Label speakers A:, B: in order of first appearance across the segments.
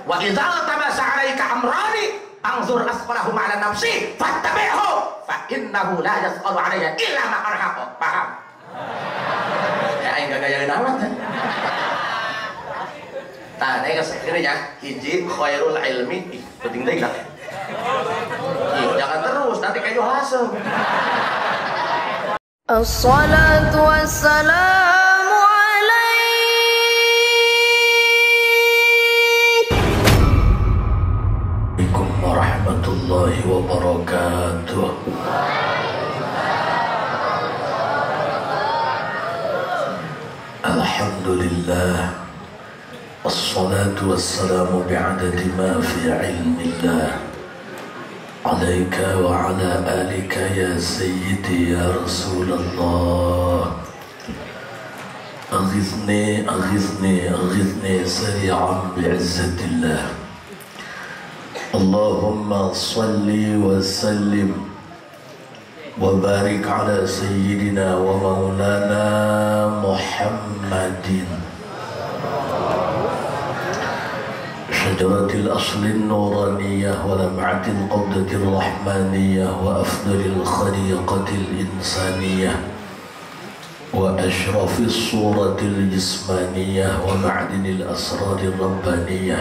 A: wa idza tabasa 'alaika amrani anzur asqalahum 'ala nafsi fattabi'hu fa innahu la yasqalu 'alayya illa ma arhaq. Paham? Ya aing gagayaeun amat. Tah nih kesini ya, hiji khairul ilmi penting deui lah. Jangan terus nanti kayak Yohasem.
B: Assalatu wassalamu
C: alaikum warahmatullahi wabarakatuh. Alhamdulillah. Assalatu wassalamu bi'adadi ma fi ilmillah alaika wa ala alika ya sayyidi ya Rasulullah. Aghithni aghithni aghithni sari'an bi'izzatillah. Allahumma salli wa sallim wa barik ala sayyidina wa maulana Muhammadin شجرة الأصل النورانية ولمعة القبضة الرحمانية وأفضل الخليقة الإنسانية وأشرف الصورة الجسمانية ومعدن الأسرار الربانية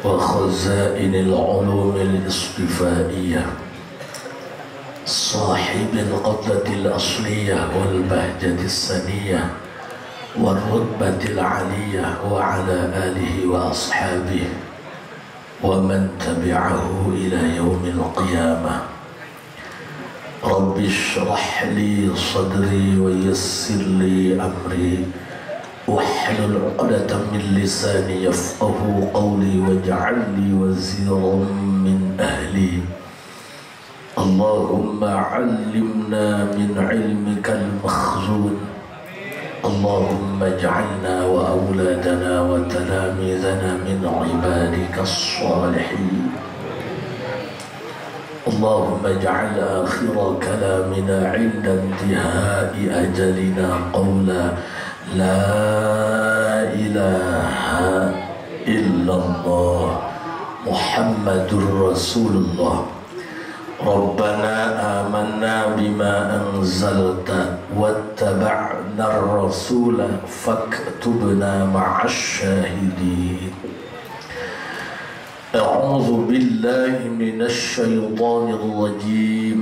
C: وخزائن العلوم الاصطفائية صاحب القبضة الأصلية والبهجة السنية والرتبة العالية وعلى آله وأصحابه ومن تبعه إلى يوم القيامة. رب اشرح لي صدري ويسر لي أمري واحلل عقدة من لساني يفقه قولي واجعل لي وزيرا من أهلي. اللهم علمنا من علمك المخزون. اللهم اجعلنا وأولادنا وتلاميذنا من عبادك الصالحين. اللهم اجعل آخر كلامنا عند انتهاء أجلنا قولا لا إله إلا الله محمد رسول الله. ربنا آمنا بما أنزلت واتبعنا الرسول فاكتبنا مع الشاهدين. أعوذ بالله من الشيطان الرجيم.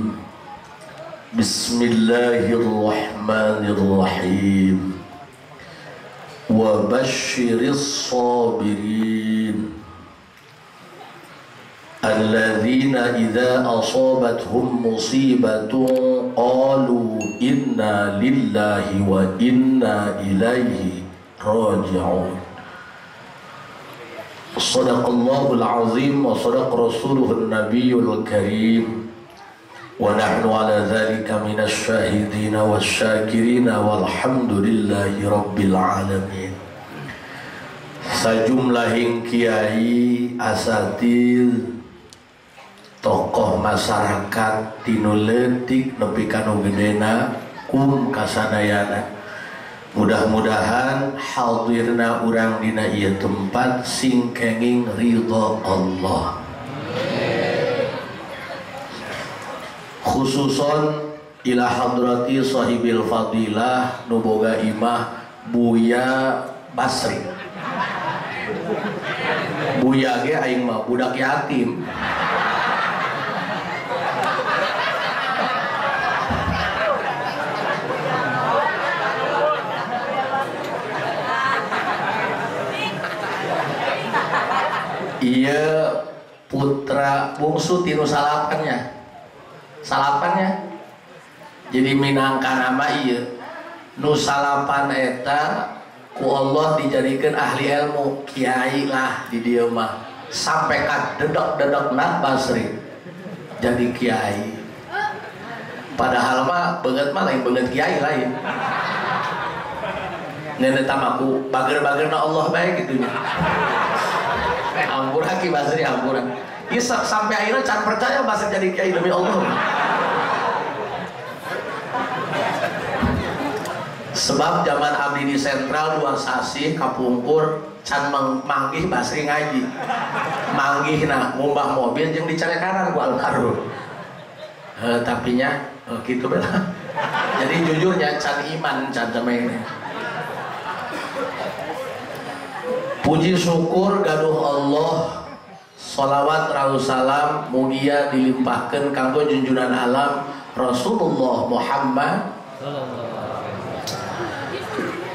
C: بسم الله الرحمن الرحيم. وبشر الصابرين الذين إذا أصابتهم مصيبة قالوا إنا لله وإنا إليه راجعون. صدق الله العظيم وصدق رسوله النبي الكريم ونحن على ذلك من الشاهدين والشاكرين والحمد لله رب العالمين. Sajumlahing kiai asatid tokoh masyarakat tinu leutik nepi kanu gedena kum kasadayana. Mudah-mudahan hadirna urang dina ieu tempat sing kenging ridha Allah. Khususon ila hadrati sahibil fadilah nu boga imah Buya Basri. Buya ge aing mah budak yatim. Iya putra bungsu tinu salapannya. Jadi minangkan nama iya nu salapan eta ku Allah dijadikan ahli ilmu kiai lah di dieu mah sampai ka dedek-dedekna Basri jadi kiai. Padahal mah beungeut mah lain beungeut kiai lain. Nenek tamaku bager-bagerna Allah bae gitunya. Ampuran Ki Basri, ampuran. Ieu sampai akhirnya can percaya Basri jadi kiai demi Allah. Sebab zaman abdi di sentral 2 sasi kapungkur can manggih basri ngaji. Manggih na ngumbah mobil jeung dicare kanan ku almarhum. Tapi nya gitu bela. Jadi jujurnya can iman can ini. Puji syukur gaduh Allah, sholawat rahu salam mugia dilimpahkan kanggo junjungan alam Rasulullah Muhammad.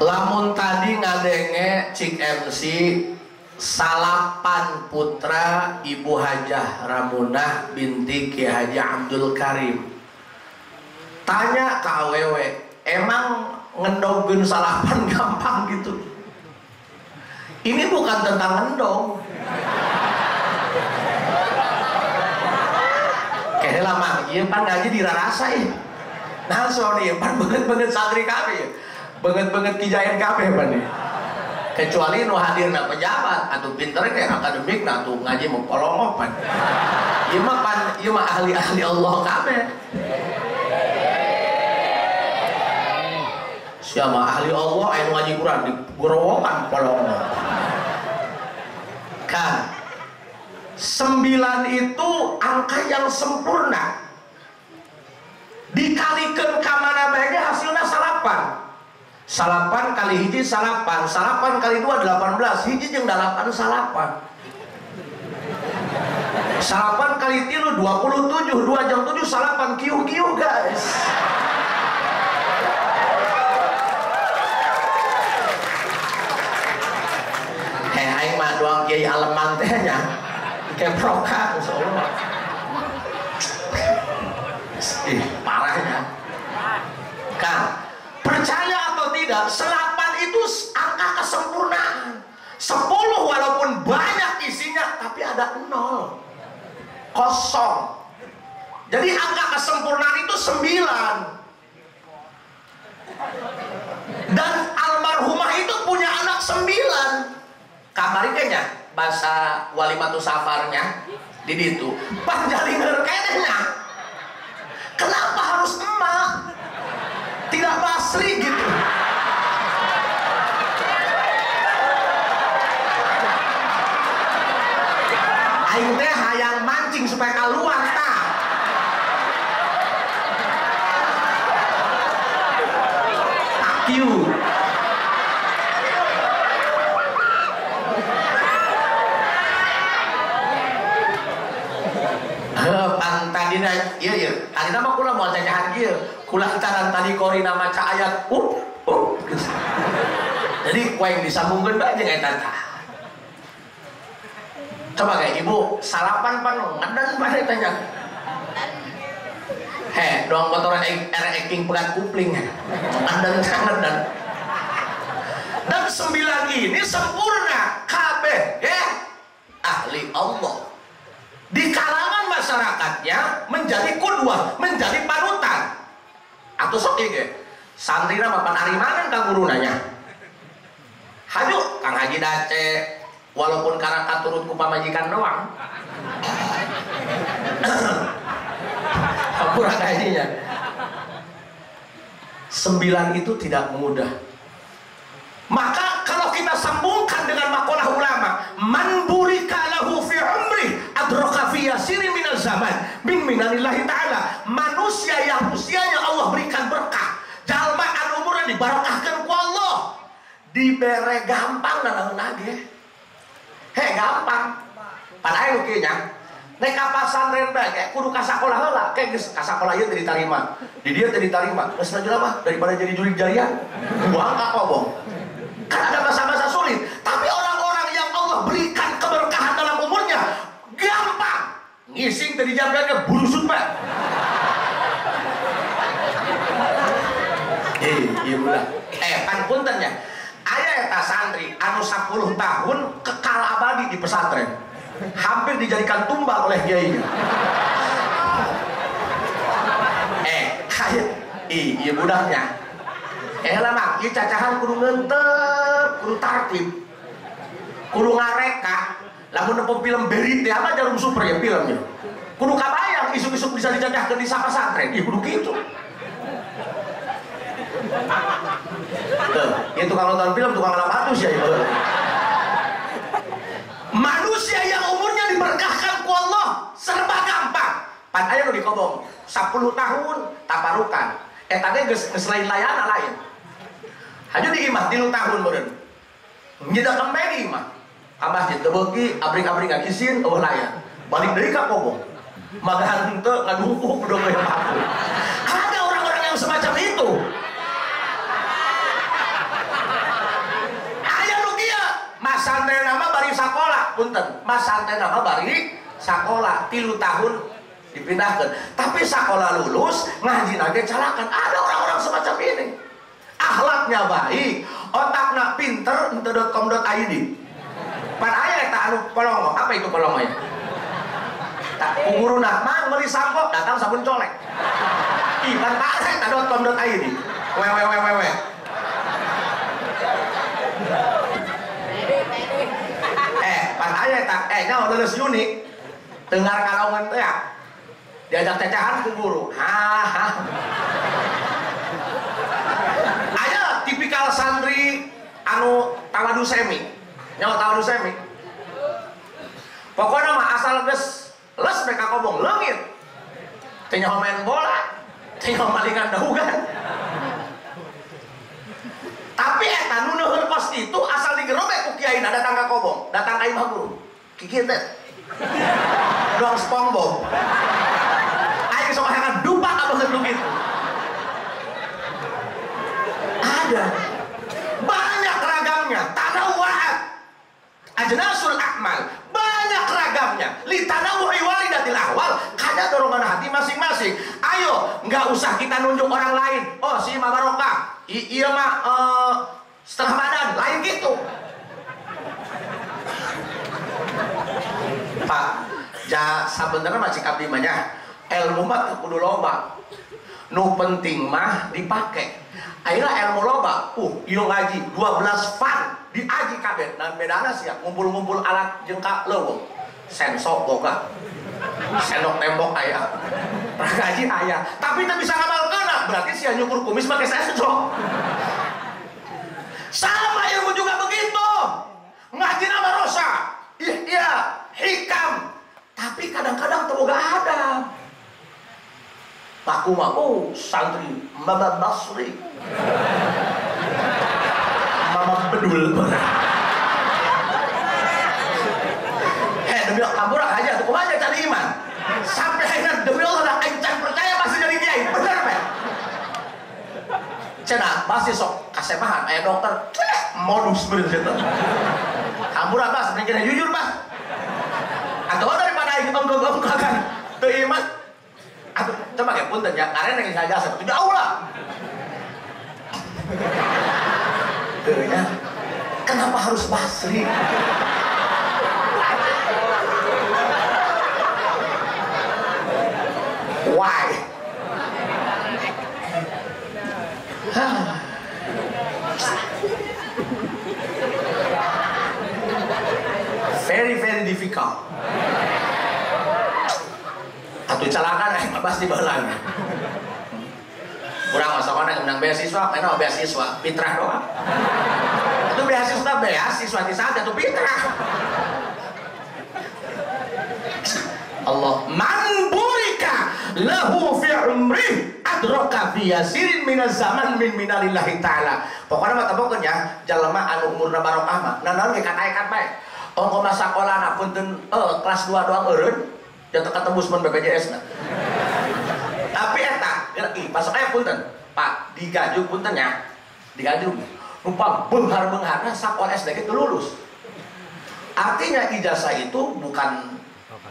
C: Lamun tadi ngadenge cik MC salapan putra Ibu Hajah Ramunah binti Ki Haji Abdul Karim. Tanya ke awewe, emang ngendongkeun salapan gampang gitu? Ini bukan tentang ngendong. Kayaknya lama, iya pan ngaji dirarasai. Nah sorry, pan banget santri kami. Banget kijain kabeh pan. Kecuali nu hadirna pejabat atau pinter kayak akademik nah tuh ngaji mempolong pan. Ieu mah ahli-ahli Allah kabeh. Siapa ahli Allah anu ngaji Quran di gorowokan polong. Kan 9 itu angka yang sempurna. Dikalikan ka mana bae hasilna salapan. Salapan kali hiji salapan, salapan kali 2 18, hiji jeung 8 salapan. Salapan kali 3 27, 2 jeung 7 salapan kieu-kieu guys. Aing mah doang kiai aleman teh nya. Keprokan insyaallah. Parahnya. Kan percaya atau tidak, 8 itu angka kesempurnaan. 10 walaupun banyak isinya tapi ada 0 kosong. Jadi angka kesempurnaan itu 9. Dan almarhumah itu punya anak 9. Kamari kayaknya bahasa walimatu safarnya di ditu panjalinger kenehnya. Kenapa harus emak? Tidak basri gitu. Aing teh hayang mancing supaya keluar tah. Akiu. Tadina iya tadina mah kula moal cacahan kieu kula cacahan tadi korina maca ayat jadi kuaing disambungkeun bae jeung eta tah. Coba kayak ibu salapan pan ngadan bae tanya doang motoran eking pegat kupling ngadan dan 9 ini sempurna kabeh ahli Allah. Di kalangan masyarakatnya menjadi kudwah, menjadi panutan. Atau sok ieu santri mah pan arimanan kang guru nanya. Hayu Kang Haji Dace walaupun karena katurut ku pamajikan doang. Kurang gajinya. 9 itu tidak mudah. Maka kalau kita sambungkan dengan maqalah ulama, man burika lahu fi umri adraka fi yasiri minal zaman min minanillahi ta'ala. Manusia yang usianya Allah berikan berkah, jalma anu umurna dibarakahkeun ku Allah, dibere gampang dan nage. Gampang. Padahal kieu nya nek ka pasantren bae kudu ka sakola heula, ke geus ka sakola ieu teu ditarima. Di dieu teu ditarima. Geus jelema daripada jadi jurig jariah. Buang ka kobong. Kan ada masa-masa sulit, tapi orang-orang yang Allah berikan keberkahan dalam umurnya gampang ngising tadi jamnya burusut pak. Iya udah. Panpuntennya aya eta santri anu 10 tahun kekal abadi di pesantren, hampir dijadikan tumbal oleh kiainya. Kayak iya budaknya. Lah mak, ieu cacahan kudu ngeunteut, kudu tartib. Kudu ngareka. Lamun nepeng film Berit teh mah jarum super ya filmnya. Kudu kabayang isuk-isuk bisa dicacahkeun di pesantren. Ieu kudu kitu.
A: Tuh, ya tukang nonton film, tukang ngelap ya. Manusia yang umurnya diberkahkan ku Allah serba gampang. Pan aya nu dikobong 10 tahun taparukan. Eta ge geus lain layana lain. Haju di imah 3 tahun meureun. Nyedak kembali imah. Abah teh teu beuki, abring-abring ngakisin eueuh layan. Balik deui ka kobong. Magahan teu ngadungkuk dong we papu. Ada orang-orang yang semacam itu. Aya nu kieu, mas santena mah bari sakola, punten. Mas santena mah bari sakola 3 tahun dipindahkan. Tapi sakola lulus, ngaji nage calakan. Ada orang-orang semacam ini. Akhlaknya baik, otaknya pinter, ente.com.id. Pan aya eta anu polongo. Apa itu polongo ya? Tak umuruna mang meuli sampo, datang sabun colek. Ih, pan aya eta.com.id. Wewe. Pan aya eta nya lulus Yuni. Dengar karaungan teh ya. Diajak cacahan ku guru. Aya tipikal santri anu tawadu semi. Nyawa tawadu semi. Pokoknya mah asal geus les mereka kobong leungit. Teu nyaho main bola, teu nyaho malingan dahugan. Tapi eta nu neuheun kos itu asal digerobek ku kiaina datang ka kobong, datang ka imah guru. Kikieu teh. Doang SpongeBob. Ayo sok hayang dupak abah gitu. Ada banyak ragamnya, tanawwa'at ajnasul a'mal, banyak ragamnya. Li tanawwu'i walidatil ahwal, kada dorongan hati masing-masing. Ayo, nggak usah kita nunjuk orang lain. Oh, si Imam Barokah, iya mah setengah badan, lain gitu. Pak, ja sabenerna mah cik abdi mah nya ilmu mah kudu loba. Nu penting mah dipake. Ayeuna ilmu loba, ieu ngaji 12 fan diaji kabeh. Dan bedana sia ngumpul-ngumpul alat jeung ka leuweung. Sensor boga. Sendok tembok aya. Ngaji aya, tapi teu bisa ngamalkeunna, berarti sia nyukur kumis make sensor. Sama ilmu juga begitu. Ngaji nama rosa. Iya, hikam. Tapi kadang-kadang terboga adab. Aku mah santri Mama Basri. Mama Bedul. Demi Allah kabur aja tuh kumaha cari iman. Sampai akhirnya demi Allah encan percaya masih jadi kiai. Bener, Pak. Cenah masih sok kasemahan aya dokter. Modus bener eta. Kabur apa sebenarnya jujur, Pak. Atau daripada ikut onggok-onggokan teu iman. Aduh, coba kayak punten ya, karena yang saya jasa itu jauh lah. Kayaknya, kenapa harus Basri? Why? Very difficult. Atuh calakan pasti baheulana. Urang masakana menang beasiswa, kana beasiswa fitrah doang. Itu beasiswa di saat itu fitrah. Allah man burika lahu fi umri adraka fi yasirin minaz zaman min minalillahi ta'ala. Pokoknya mah tebokeun ya, jalema anu umurna barokah mah naon ge kataekan bae. Ongko masa sekolahna punten kelas 2 doang eureun. Jatuh ketembus mun BPJS nah. Tapi eta, pasok aya punten. Pak, digajuk punten ya. Digajuk. Rupa beunghar-beungharna sakola SD teu lulus. Artinya ijazah itu bukan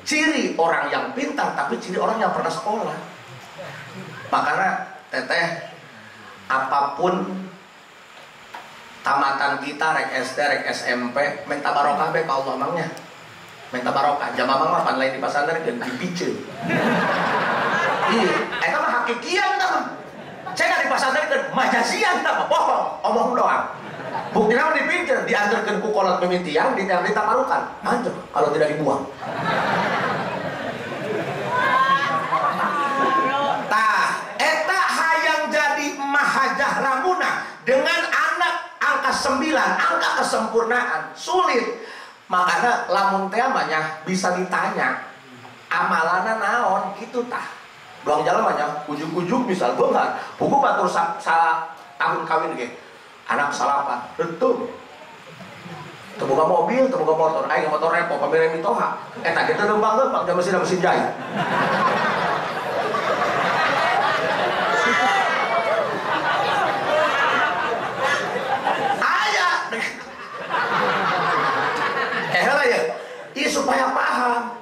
A: ciri orang yang pintar, tapi ciri orang yang pernah sekolah. Makanya teteh apapun tamatan kita rek SD, rek SMP, minta barokah be ka Allah mangnya. Minta barokah, jamaah mah pan lain di pasantren geun dipiceun. Iya, eta mah hakikian tah mah. Cenah di pasantren geun majasian tah mah, bohong, omong doang. Buktina mah dipiceun, diantarkeun ku kolot pemitian, ditaparukan. Anjir, kalau tidak dibuang. Tah, eta hayang jadi mahajah ramuna dengan anak
C: kesempurnaan sulit. Makanya lamun temanya bisa ditanya amalana naon gitu tah. Doang jalan banyak ujung-ujung misal gue nggak buku batur tahun kawin ge anak salapan betul terbuka mobil terbuka motor aing motor repo pamere mitoha eta gitu lembang-lembang jam mesin jahit aya lah ya ini supaya paham.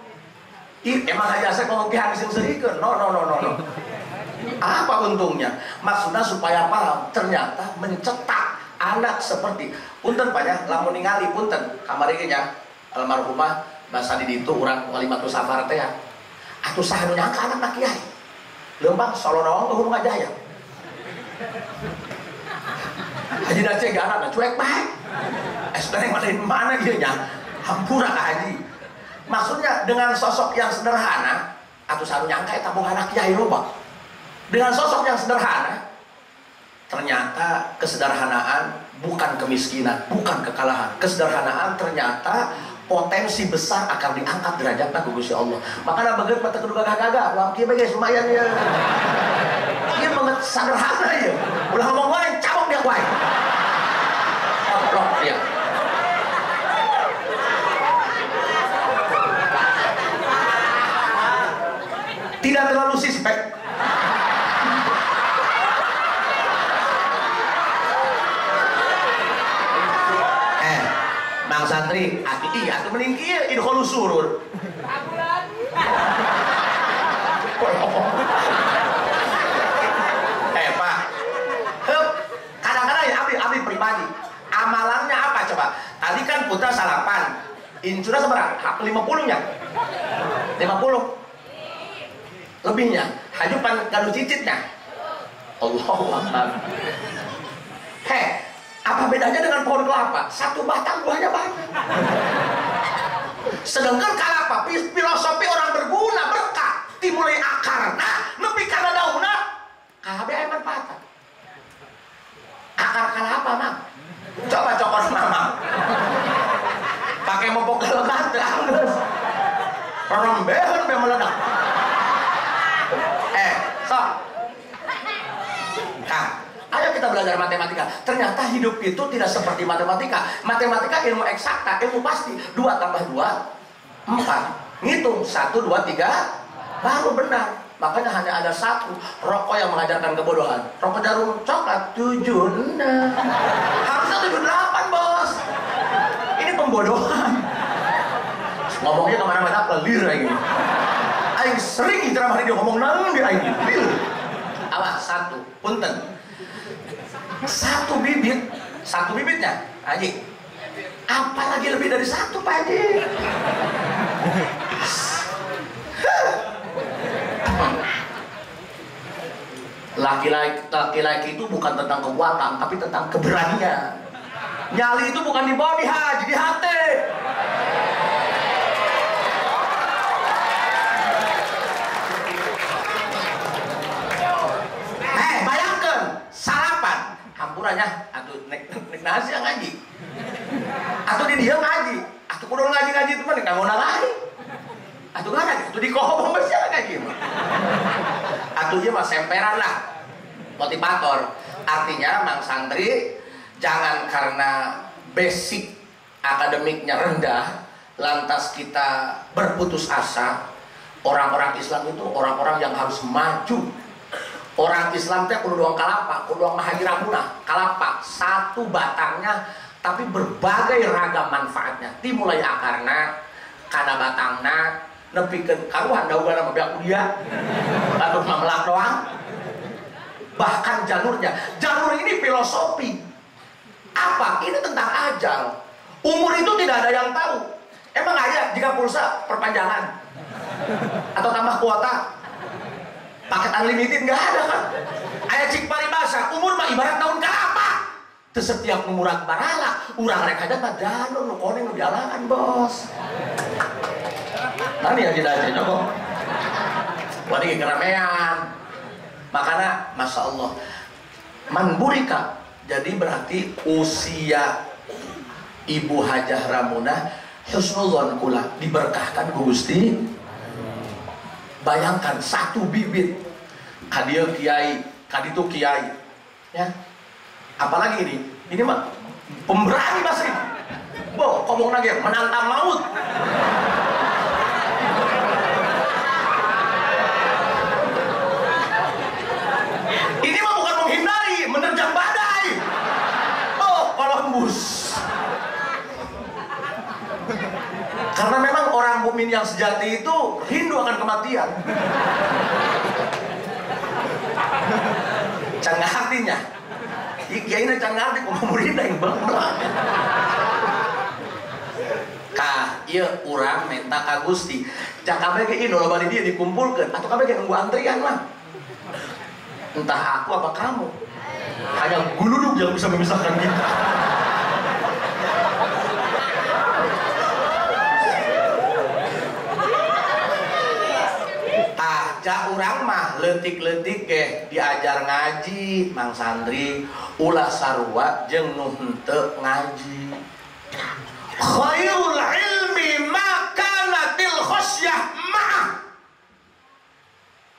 C: Emang aja saya ngomong ke habis serikeun. No. Apa untungnya? Maksudnya supaya paham. Ternyata mencetak anak seperti punten Pak ya, lamun ningali punten kamari nya almarhumah Mas Adi itu urang walimatus safar teh ya. Atuh saha nu nyangka anak kiai. Leumpang solonoong ke Gunung Ajaya. Haji Aceh ge anak cuek bae. Espereng mana dia nya. Hampura ka haji. Maksudnya dengan sosok yang sederhana, atau saru nyangka eta boga anak kiai loba. Dengan sosok yang sederhana, ternyata kesederhanaan bukan kemiskinan, bukan kekalahan. Kesederhanaan ternyata potensi besar akan diangkat derajatnya ke Gusti Allah. Makanya begitu mata kedua gagah, ulang kieu guys lumayan ya. Ieu banget sederhana ya. Ulah ngomong wae cabok dia wae. Oplok dia. Tidak terlalu suspek. Bang Santri, aku mending kieu idkholu surur. Pak. Kadang-kadang ya abdi pribadi. Amalannya apa coba? Tadi kan putra salapan. Incuna seberapa? 50-nya. 50. Lebihnya, hajupan kanu cicitnya. Allahu Akbar. Apa bedanya dengan pohon kelapa? Satu batang buahnya banyak. Sedangkan kelapa, filosofi orang berguna, berkah, dimulai akarna, nepi kana daunna, kabeh aya manfaatna. Akar kelapa, Mang. Coba cokor mama. Pakai mopok gelegat, perembehan be meledak. Sok. Ayo kita belajar matematika. Ternyata hidup itu tidak seperti matematika. Matematika ilmu eksakta, ilmu pasti. 2 tambah 2, 4. Ngitung 1, 2, 3, baru benar. Makanya hanya ada satu rokok yang mengajarkan kebodohan. Rokok jarum coklat 76. Harusnya 78, bos. Ini pembodohan. Ngomongnya kemana-mana pelir lagi. Aing sering ceramah dia ngomong nang di aing. Awas satu, punten. Satu bibitnya, Haji. Apalagi lebih dari satu, Pak Haji. Laki-laki itu bukan tentang kekuatan, tapi tentang keberanian. Nyali itu bukan dibawa di haji, di hati. Hampurannya, atuh nek nasi yang ngaji, atuh di dia ngaji, atuh kudu ngaji teman, kanggo nalari, atuh ngaji, atuh di kohong bersih ngaji, atuh dia mah semperan lah, motivator. Artinya Mang Santri jangan karena basic akademiknya rendah, lantas kita berputus asa. Orang-orang Islam itu orang-orang yang harus maju. Orang Islam teh kudu doang kalapa, kudu doang mahajirabuna. Kalapa satu batangnya tapi berbagai ragam manfaatnya. Dimulai akarna, kana batangna, nepikeun karuhan daugana mah beak dia. Batur mah melak doang. Bahkan jalurnya. Jalur ini filosofi. Apa? Ini tentang ajal. Umur itu tidak ada yang tahu. Emang ada jika pulsa perpanjangan atau tambah kuota? Paket unlimited nggak ada kan? Ayah cik paribasa, umur mah ibarat tahun kelapa. Terus setiap umuran barala, urang rek aja mah jalur, lu koneng lu jalan bos. Tadi yang tidak aja nyokok. Wadi keramaian. Makanya, masya Allah, manburika. Jadi berarti usia Ibu Hajah Ramunah husnuzon kula diberkahkan ku Gusti. Bayangkan satu bibit kadieu kiai, kaditu kiai, ya. Apalagi ini mah pemberani masih. Bo, ngomong lagi menantang maut. Ini mah bukan menghindari, menerjang badai. Oh, Columbus. Karena memang orang mukmin yang sejati itu rindu akan kematian. Canggah artinya. Kiai ini canggah arti kok muridnya yang bener. Kah, iya urang minta ka Gusti. Cak kabeh ge ieu loba di dieu dikumpulkeun atau kabeh ge nunggu antrian mah. Entah aku apa kamu. Hanya guluduk yang bisa memisahkan kita. Cak urang mah leutik-leutik ge diajar ngaji Mang Santri, ulah sarua jeung nu henteu ngaji. Khairul ilmi ma kanatil khasyah ma'ah.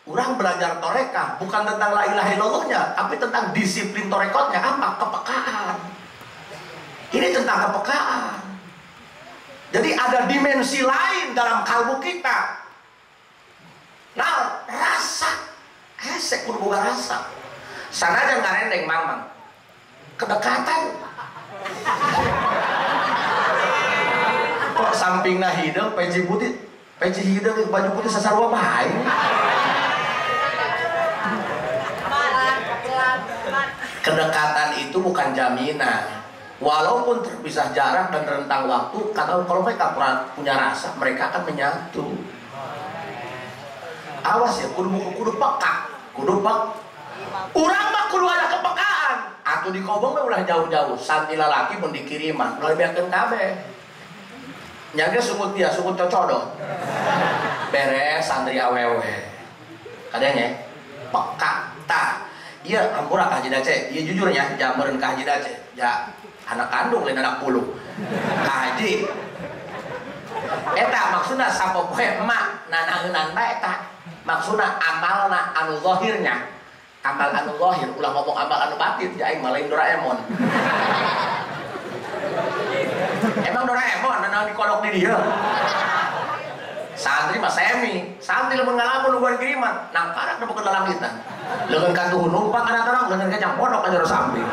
C: Urang belajar toreka bukan tentang la ilaha illallahnya, tapi tentang disiplin torekotnya apa? Kepekaan. Ini tentang kepekaan. Jadi ada dimensi lain dalam kalbu kita. Nah, rasa hesek kudu boga rasa. Sanajan ngarendeng mamang. Kedekatan. Kok sampingna hideung peci putih, peci hideung baju putih sasarua bae. Kedekatan itu bukan jaminan. Walaupun terpisah jarak dan rentang waktu, kalau mereka punya rasa, mereka akan menyatu. Awas ya, kudu peka, kudu pek. Urang mah kudu ada kepekaan. Atuh di kobong mah ulah jauh-jauh. Santi lalaki pun dikiriman, ulah biarkeun kabeh. Nyaga sumut dia, sumut cocodo. Beres santri awewe. Kadangnya peka tah. Iya, ampura ka Haji Dace. Iya jujurnya, jameureun ka Haji Dace. Ya, anak kandung lain anak puluh. Ka Haji. Eta maksudna sapopoe emak nanaeunan bae eta. Maksudna amalna anu zahirnya, amal anu zahir, ulah ngomong amal anu batin, ya aing malain Doraemon. Emang Doraemon nana dikodok di dia. Santri mah semi, santri lamun ngalamun nuguan kiriman, nang karak nepi ka langitan. Leungeun katuhun numpang kana terang, leungeun kacang pondok ka jero samping.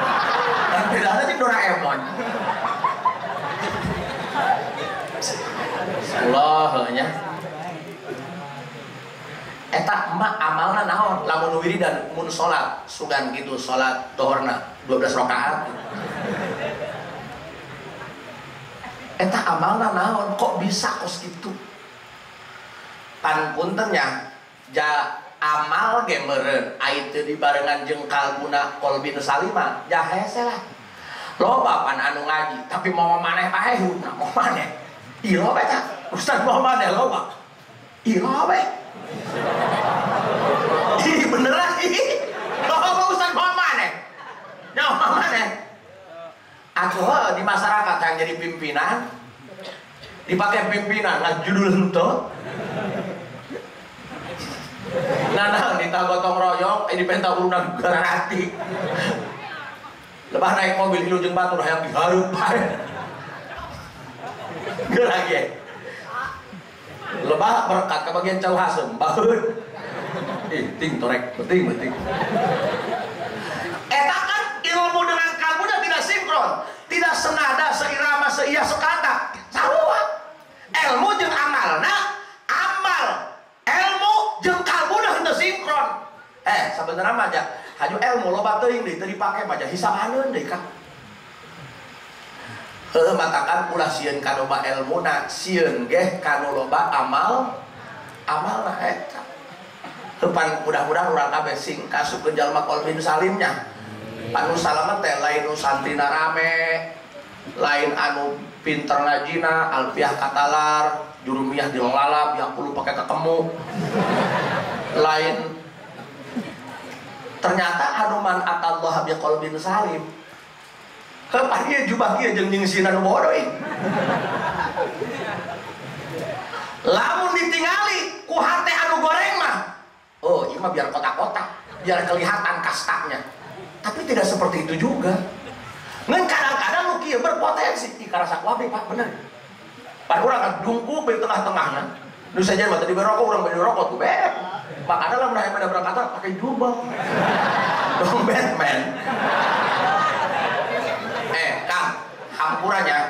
C: Dan bedana jeung Doraemon. Allah nya. Eta emak amalna naon lamun wiridan mun salat sugan kitu salat dohorna 12 rakaat. Eta amalna naon kok bisa kos kitu? Pan puntennya ja amal ge meureun aya teu dibarengan jeung kalbuna qalbin salima ja hese lah. Loba pan anu ngaji tapi mau maneh pae hudna mau maneh. Ieu baca Ustaz mau maneh loba. Ieu bae. Ih beneran ih. Bapak Ustaz Muhammad nih. Nah Muhammad nih. Aku di masyarakat yang jadi pimpinan, dipakai pimpinan lah judul henteu. Nah di gotong royong, di penta urunan garati. Lebah naik mobil hilu jeung batur hayang diharup bae. Gerak ya. Lebah berkat ke bagian jauh hasem baheun. Ting torek penting. Eta kan ilmu dengan kalbunya tidak sinkron, tidak senada, seirama, seia, sekata. Sarua. Ilmu jeung amalna, amal, ilmu jeung kalbuna henteu sinkron. Sabenerna mah haju ilmu loba teuing deui teu dipake mah hisabaneun deui Kang. Matakan ulah sieun kanu loba ilmuna, sieun ge kanu loba amalna eta. Pan mudah-mudahan urang kabeh sing kasupkeun jalma qalbin salimnya. Anu salamet teh lain nu santrina rame, lain anu pinter ngajina, alfiah katalar, jurumiyah dilalap, yang perlu pakai ketemu. Lain ternyata anu man atallaha biqalbin salim. Kapan dia jubah dia jeung nyingsinan bodoh ini. Lamun ditingali ku hate anu goreng mah, oh ini mah biar kotak-kotak, biar kelihatan kastanya. Tapi tidak seperti itu juga. Ngan kadang-kadang lu kieu berpotensi di karasa kuabe Pak, bener. Pan urang kan dungku di tengah-tengahnya. Nu saja mah tadi berokok urang beli rokok tuh beb. Makanya lah mulai pada berkata pakai jubah. Dong Batman. Kang, hampurannya.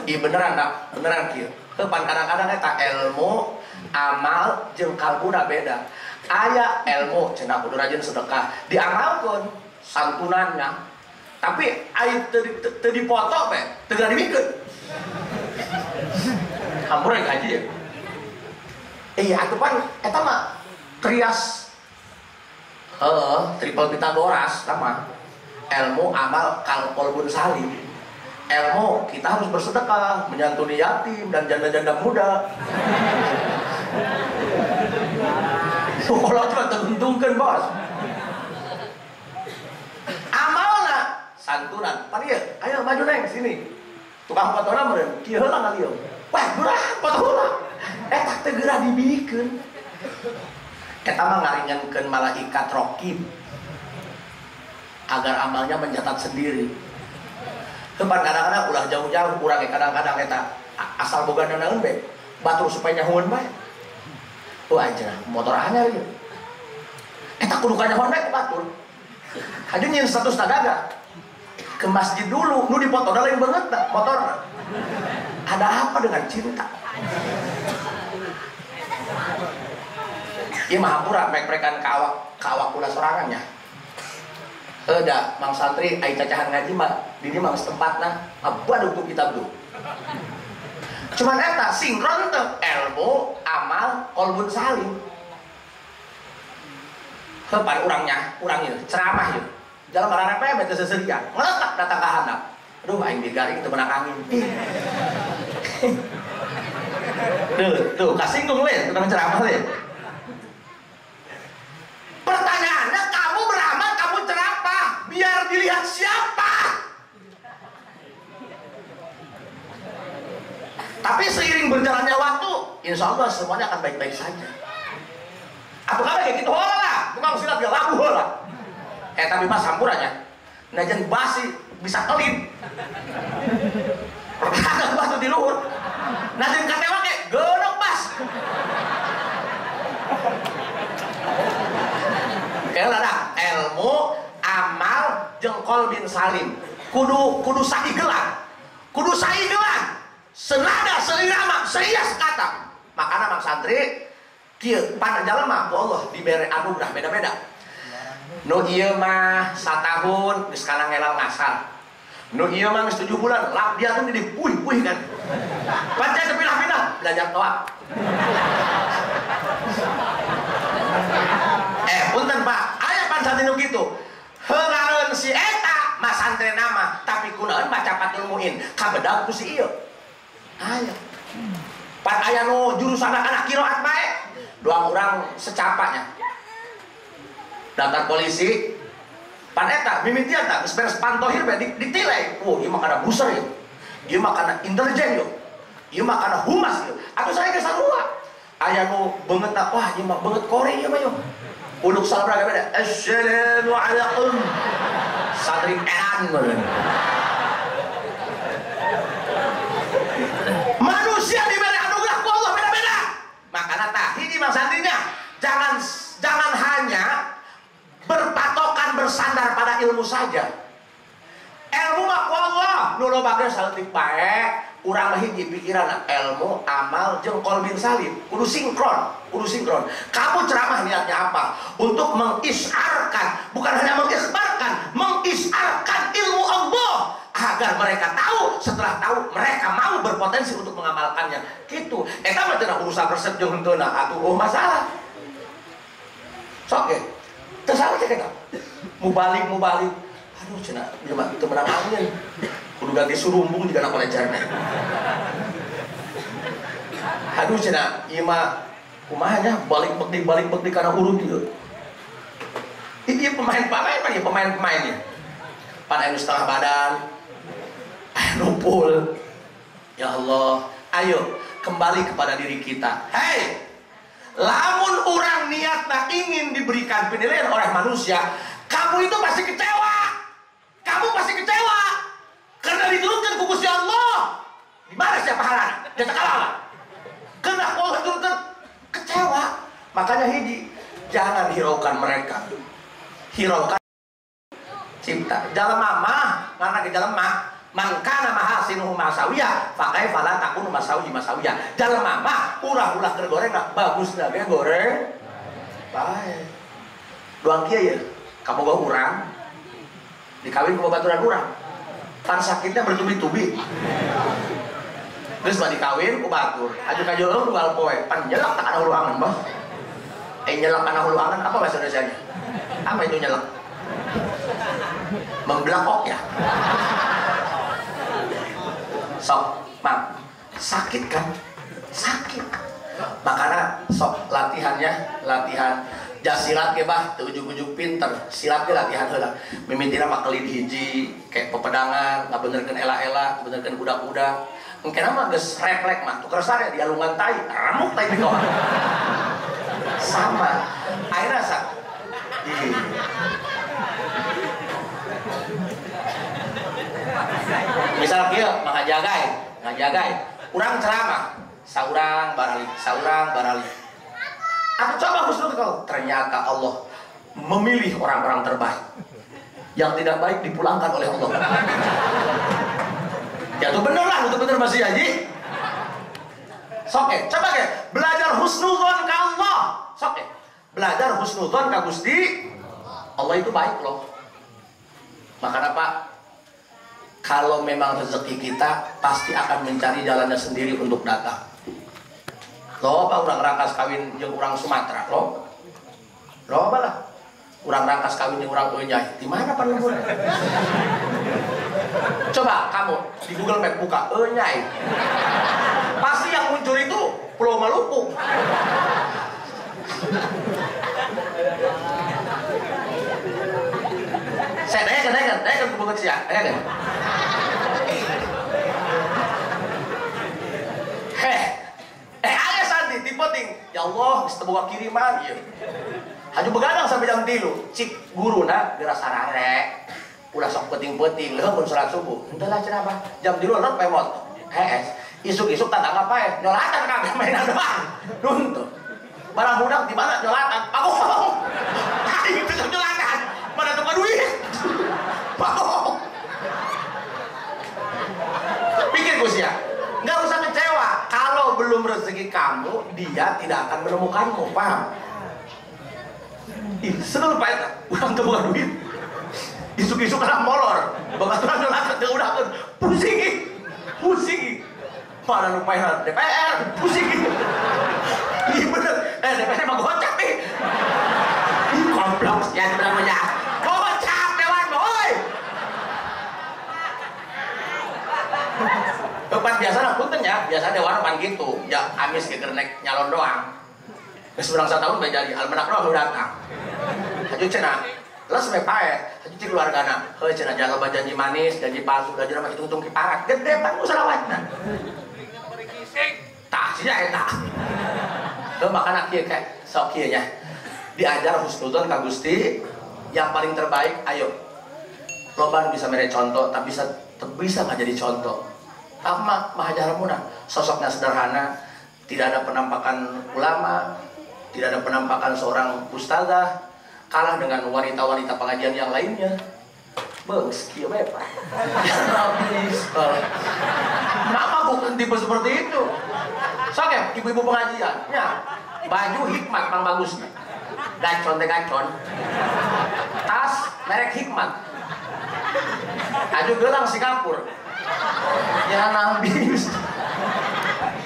C: Iya beneran nak, beneran kieu. Pan kadang-kadang eta ilmu, amal, jeung kalbuna beda. Aya ilmu cenah kudu rajin sedekah, diamalkeun santunannya. Tapi aya teu dipoto teh, teu geura dimikeun. Hampuran gaji ya. Iya atuh pan eta mah trias. Triple Pitagoras sama. Ilmu, amal, qalbun salim. Ilmu kita harus bersedekah, menyantuni yatim dan janda-janda muda. Kalau cuma tentukan bos. Amalna santunan. Tadi ya, ayo maju neng sini. Tukang potona meureun, kieu heula kali yo. Wah, durah foto heula. Eta teh geura dibikeun. Eta mah ngaringankeun malaikat raqib agar amalnya mencatat sendiri. Tempat kadang-kadang ulah jauh-jauh kurang kadang-kadang eta asal boga naon be batur supaya nyahoeun bae. Oh aja motor anyar ieu. Eta kudu kanyahoeun bae ku batur. Hanya nyeun status dagang. Ke masjid dulu, nu dipoto da lain banget dah motorna. Ada apa dengan cinta? Ieu mah hampura prek-prekan ka awak kula sorangannya. Da Mang Santri ai cacahan ngaji mah di dieu mah geus tempatna abad untuk kitab tuh. Cuman eta sinkron teh ilmu, amal, qalbun salim. Kepan urangnya, urang ieu ceramah ieu. Jalan marana pe bete seserian, ngeletak datang ka handap. Aduh aing digaring teu menang angin. Tuh kasinggung le tukang ceramah le. Pertanyaannya kamu beramal, kamu ceramah biar dilihat siapa? Tapi seiring berjalannya waktu, insya Allah semuanya akan baik-baik saja. Apakah kayak gitu lah? Tukang silat gak lagu lah. Tapi mas sampurannya, najan basi bisa kelin. Ada batu di luhur, najan katewa kayak godok bas. Kayak ada ilmu, amal, jengkol bin salim. Kudu saigelan, kudu saigelan. Senada, seirama, seias kata. Makanya Mang Santri, kieu pan jalema ku Allah dibere anugerah beda-beda. Nu ieu mah satahun geus kana ngelal ngasal. Nu ieu mah geus 7 bulan, lah dia tuh dipuih-puih kan. Panca teu pindah-pindah belajar toa. Punten Pak, aya pan santri nu kitu. Heulaeun si eta mah santri nama, tapi kunaon baca patul muin, kabedag ku si ieu. Aya. Pan aya nu jurusan anak qiraat bae, doang urang secapanya. Daftar polisi, pan eta mimitian tak geus beres pantohir bae ditilai. Oh, ieu mah kana buser ieu. Ieu mah kana intelijen ieu. Ieu mah kana humas ieu. Atuh saya geus sarua. Aya nu beungeut wah ieu mah beungeut kore ieu mah ieu. Uluk salabra beda. Assalamu alaikum. Santri eran meureun. Manusia diberi anugerah ku Allah beda-beda. Makana tah hiji Mang Santrinya jangan hanya berpatokan bersandar pada ilmu saja. Ilmu mah ku Allah, nu loba ge saleutik bae, urang mah hiji pikiran ilmu, amal, jeung qalbin salim. Kudu sinkron, kudu sinkron. Kamu ceramah niatnya apa? Untuk mengisarkan, bukan hanya mengisbarkan, mengisarkan ilmu Allah agar mereka tahu, setelah tahu mereka mau berpotensi untuk mengamalkannya. Gitu. Eta mah cenah urusan resep jeung henteuna atuh masalah. Sok ge. Tersalah cek eta. Mubalik. Aduh cenah ieu mah teu menang angin. Kudu ganti surumbung juga nak lejarna. Aduh cenah ieu mah kumaha nya balik bekdi kana urut ieu. Ieu pemain-pemain ya. pada anu setengah badan numpul. Ya Allah, ayo kembali kepada diri kita. Hei, lamun orang niatnya ingin diberikan penilaian oleh manusia, kamu itu pasti kecewa. Kamu pasti kecewa karena diturunkan ku Gusti Allah. Di mana siapa pahala? Dia kalah. Karena Allah turunkan kecewa. Makanya hiji, jangan hiraukan mereka. Hiraukan cipta. Jalan mama, karena ke jalan mah. Mangkana mahasinuhu masawiyah, pakai fala takunu masawi masawiyah. Jalan mama, ulah-ulah goreng lah, bagus lah ge goreng. Baik. Doang kieu ya, kamu gak urang, dikawin ku baturan urang. Pan sakitnya bertubi-tubi. Terus badi kawin ku batur, aju-aju unggal poe, pan nyelak tak ada huluangan, Mbah. Nyelak kana huluangan apa bahasa Indonesianya? Apa itu nyelak? Membelakok ya. Sok, mak, sakit kan? Sakit. Makanya sok latihannya, latihan jasilat ke bah, ujung-ujung pinter. Silat ke latihan heula. Mimitina mah kelid hiji, kayak pepedangan, ngabenerkeun ela-ela, ngabenerkeun budak-budak. Engkena mah geus refleks mah, tuker sare di alungan tai, ramuk tai di bawah. Sama. Akhirnya sak. Misal kieu ngajagai, urang ceramah, saurang barali. Aku coba husnul kau, ternyata Allah memilih orang-orang terbaik. Yang tidak baik dipulangkan oleh Allah. Ya tuh bener lah, itu bener masih Haji. Sok coba ke, belajar husnuzon ke Allah. Sok belajar husnuzon ke Gusti Allah itu baik loh. Makanya Pak, kalau memang rezeki kita pasti akan mencari jalannya sendiri untuk datang. Loh, Pak, orang rangkas kawin jeung orang Sumatera, loh lah, orang rangkas kawin jeung orang Unyai. Di mana Pak Luhur? Coba kamu di Google Map buka Unyai. Pasti yang muncul itu Pulau Maluku. Saya dayakan ke Bukit Siak, dayakan. Ayah santi, tipe-ting. Ya Allah, setelah kiriman, ya. Haju begadang sampai jam 3. Cik guruna, geras sarare. Udah sok peting-peting, leuh mun salat subuh. Henteu lah cenah Bah. Jam 3 leuh pemot. Isuk-isuk tanda ngapain? Nyolatan kagak mainan doang. Nuntut. Barang budak di mana nyolatan? Pagong. Aing teu nyolatan. Mana tukang duit? Pagong. Pikir Gus ya. Nggak usah kecewa. Kalau belum rezeki kamu, dia tidak akan menemukanmu. Paham? Seneng Pak Eta. Urang teu boga duit. Isuk-isuk kana molor. Babaturan nyolatan teu udah pusing. Mana nu paehan DPR pusing. Iya bener. DPR mah gocap nih. Ih kompleks ya sebenarnya. Gocap dewan boy. Tempat biasa lah punten ya. Biasa dewan pan gitu. Ya amis ke nek nyalon doang. Geus urang 1 tahun bae jadi almanak doang udah datang. Haju cenah. Lah sampai pae. Haju cik keluargana. Heuh cenah jaga janji manis, janji palsu, janji mah hitung-hitung kiparat. Gede Pak salawatna. Tak sih ya tak. Lo makan kieu kayak sok kieu nya. Diajar husnuzon ka Gusti yang paling terbaik. Ayo. Loba bisa mere contoh tapi bisa nggak jadi contoh. Mah hajaramuna sosoknya sederhana, tidak ada penampakan ulama, tidak ada penampakan seorang ustazah, kalah dengan wanita-wanita pengajian yang lainnya. Bagus, kieu bae Pak. Habis. Kenapa bukan tipe seperti itu? Sok ya, ibu-ibu pengajian. Ya, baju hikmat paling bagus nih. Gacon. Tas merek hikmat. Aju gelang Singapura. Ya nabis.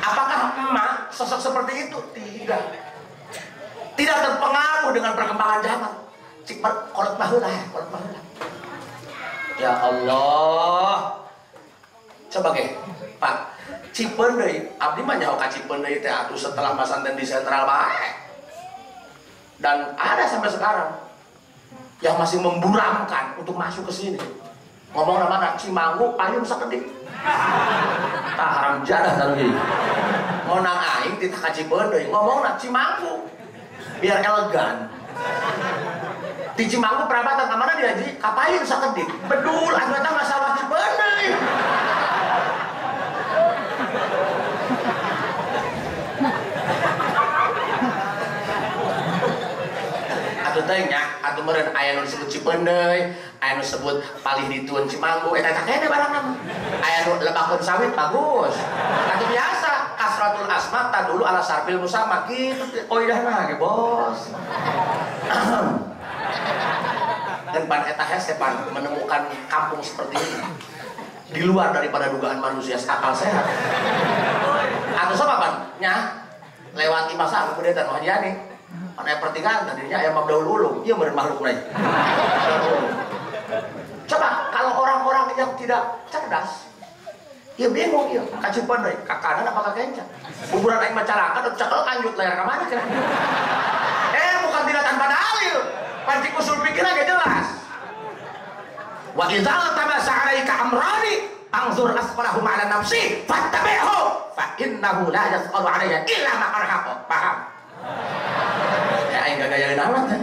C: Apakah emak sosok seperti itu? Tidak. Tidak terpengaruh dengan perkembangan zaman. Cik kolot baheula. Ya Allah. Coba ge, Pak. Cipeun deui, abdi mah nyaho ka Cipeun deui teh atuh setelah Masanten di sentral bae. Dan ada sampai sekarang yang masih memburamkan untuk masuk ke sini. ngomong nama nak Cimanggu payung sakedik tah haram jadah tadi ngonang aing di Cipeun deui ngomong nak Cimanggu biar elegan di Cimanggu perabatan kamana dia di kapayun sakedik bedul anu eta masalah Cipeun deui atuh teh nya atuh meureun aya nu disebut Cipeun deui aya nu disebut palih ditueun Cimanggu eta teh kene barangna aya nu lebakeun sawit bagus tapi biasa kasratul asma ta dulu ala sarfil musamma kitu koidahna ge bos dan pan eta hese pan menemukan kampung seperti ini di luar daripada dugaan manusia akal sehat atau sama pan nya lewati masa kemudian dan wahjani pan pertigaan tadinya ayam mabdaul ulung iya meureun makhluk lain coba kalau orang-orang yang tidak cerdas ya bingung ya kacipan deh kakanan apa kakenca kuburan aing masyarakat cekel kanjut layar ke mana kira bukan tidak tanpa dalil pancing usul pikiran gak jelas wa idza tabasa alaika amrani anzur asqalahu ma'ala nafsi fattabi'hu fa innahu la yasqalu alayya illa ma arhaqa paham ya aing gagayaeun amat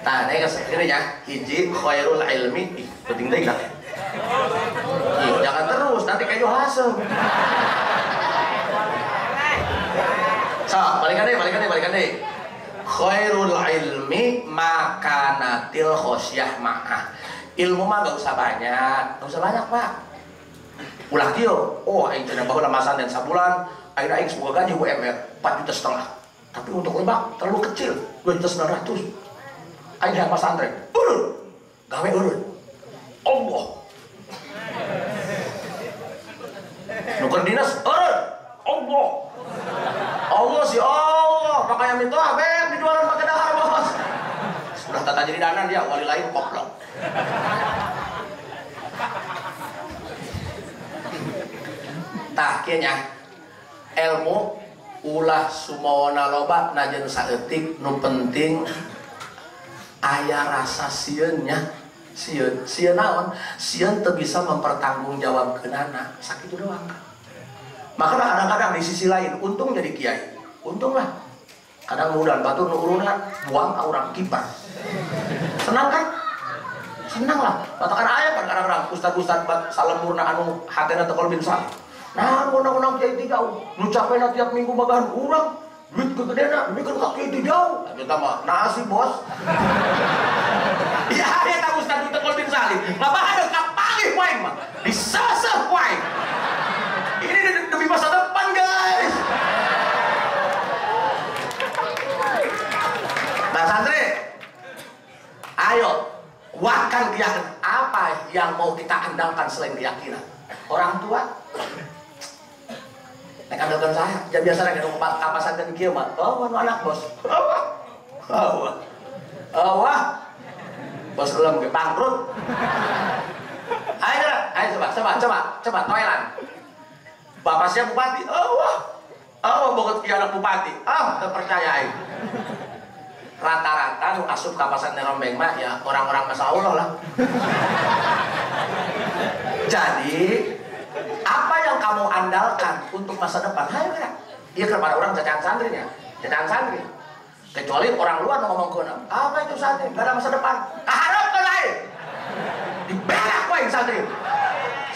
C: tah nih kesini ya hiji khairul ilmi penting deui lah jangan terus nanti kayak Johasem. So, balikan deh. Khairul ilmi makanatil khosyah ma'ah. Ilmu mah gak usah banyak Pak. Ulah kieu, aing cenah baheula masan dan sabulan, aing semoga gaji UMR 4,5 juta. Tapi untuk Lebak terlalu kecil, 2,9 juta. Aing yang pesantren. Gawe urut. Allah. Nuker dinas, Allah si Allah, makanya minta beb di jualan pakai dahar bos. Sudah tata jadi danan dia, wali lain koplok. Tah kieu ilmu ulah sumawana loba najen saeutik nu penting aya rasa sieun nya. Sieun naon? Sieun teu bisa mempertanggungjawabkeunana sakitu doang. Maka kadang-kadang di sisi lain untung jadi kiai. Untung lah. Kadang mudah batur nu uruna buang orang kibar. Senang kan? Senang lah. Batakan aya kan kadang-kadang ustad-ustad salemurna anu hatena teu kolbin saleh. Nah, undang-undang kiai ti jauh. Nu capena tiap minggu magahan urang. Duit gegedena, mikir ka kiai ti jauh. Eta mah nasib bos. Ya, dia tahu Ustaz Dr. Kolbin Salim. Ngapa ada kapalih wae mah? Disasah wae. Ini demi masa depan, guys. Nah, santri. Ayo, kuatkan keyakinan. Apa yang mau kita andalkan selain keyakinan? Orang tua. Nek andalkan saya, jangan biasa nek kapasan dan kieu mah. Anak bos. Bos belum ke bangkrut. Ayo coba Thailand. Bapak saya bupati. Bogor ki anak bupati. Terpercaya. Rata-rata nu asup kapasan Nerombeng mah ya orang-orang masa Allah lah. Jadi apa yang kamu andalkan untuk masa depan? Hayo kira. Iya kepada orang cacahan santrinya. Cacahan santri. Kecuali orang luar ngomong ke apa itu santri? Gak ada masa depan. Harap ke lain. Diberak wae santri.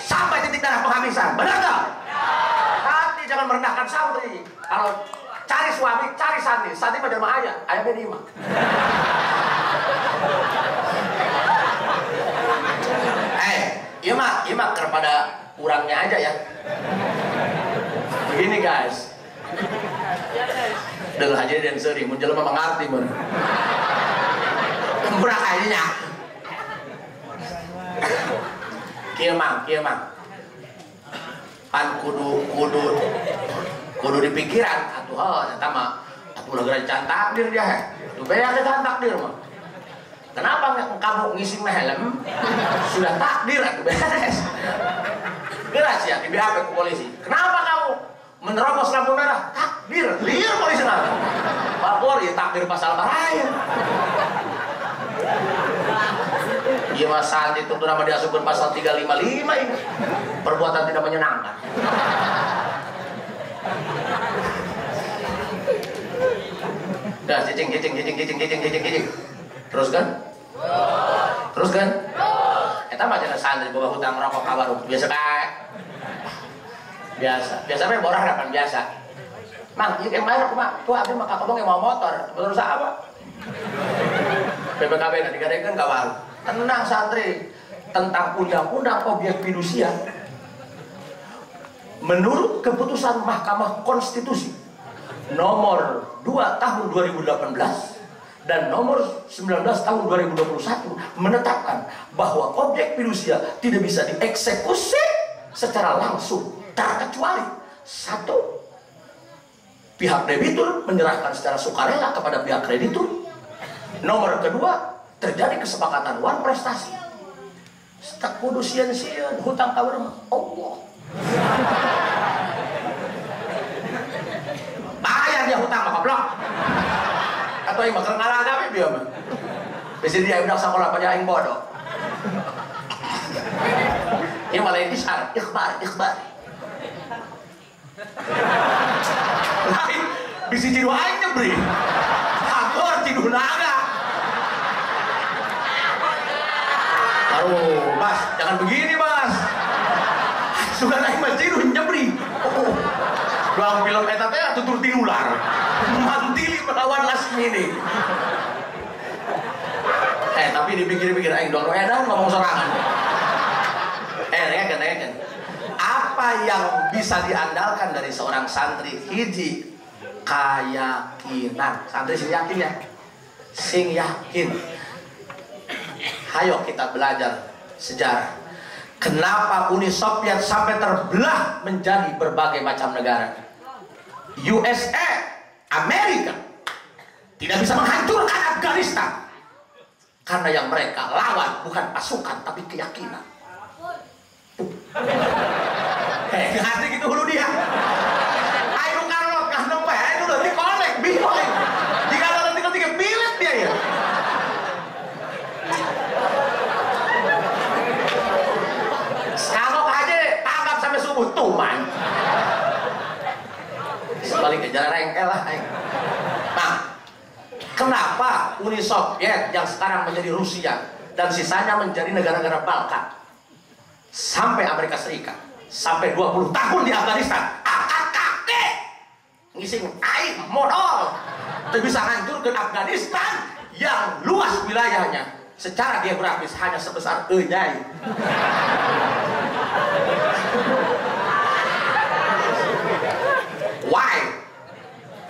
C: Sampai titik darah penghabisan. Benar gak? Hati jangan merendahkan santri. Kalau cari suami, cari santri. Santri pada mah ayah. Ayah beda imam. Iya mah kepada kurangnya aja ya. Begini guys. Dengan aja dan sering muncul memang mengerti mun. Berak aja. Kieu mah. Pan kudu di pikiran atuh eta mah atuh leureun can takdir dia. Tuh bea can takdir mah. Kenapa kamu ngisi helm? Sudah takdir atuh beres. Geras ya di BAP ke polisi. Kenapa kamu menerobos lampu merah? Takdir, liar polisi nanti. Pak Polri takdir pasal baraya. Iya mas santri itu nama diasupkan pasal 355 ini. Perbuatan tidak menyenangkan. Dah cicing. Terus kan? Eta mah jangan santri boga hutang rokok ka warung biasa kae. Biasa mah borah kan biasa. Mang, ieu yang bayar kumaha? Tuh abdi mah kakobong mau motor. Motor apa? BPKB nanti digadekeun ka warung. Tenang santri, tentang undang-undang objek fidusia. Menurut keputusan Mahkamah Konstitusi nomor 2 tahun 2018 dan nomor 19 tahun 2021 menetapkan bahwa objek fidusia tidak bisa dieksekusi secara langsung terkecuali satu, pihak debitur menyerahkan secara sukarela kepada pihak kreditur. Nomor kedua, terjadi kesepakatan wan prestasi. Tak kudu sieun-sieun hutang ka urang Allah. Bayar dia hutang mah goblok. Atau yang bakal ngalaga we bieu mah. Bisi dia udah sekolah pada aing bodoh. Ieu malah isar, ikhbar. Lain bisi jiru aing nyebri. Agor tidur naga. Aduh, Mas, jangan begini, Mas. Sudah naik mas jiru nyebri. Doang film eta teh tutur tinular. Mantili melawan Lasmini. Tapi dipikir-pikir aing doang edan ngomong sorangan. Reken. Apa yang bisa diandalkan dari seorang santri? Hiji, keyakinan. Santri sing yakin ya. Sing yakin. Hayo kita belajar sejarah. Kenapa Uni Soviet sampai terbelah menjadi berbagai macam negara? USA, Amerika tidak bisa menghancurkan Afghanistan karena yang mereka lawan bukan pasukan tapi keyakinan. Ngerti gitu dulu dia. Ayo karot kah nompe, ayo dulu dikolek, bingung. Jika ada tiga pilet dia ya. Kalau aja tanggap sampai subuh tuman. Sebalik ke jalan rengkel lah. Nah, kenapa Uni Soviet yang sekarang menjadi Rusia dan sisanya menjadi negara-negara Balkan sampai Amerika Serikat sampai 20 tahun di Afghanistan angkat kaki ngising air modal tidak bisa hancurkan Afghanistan yang luas wilayahnya secara geografis hanya sebesar Enyai.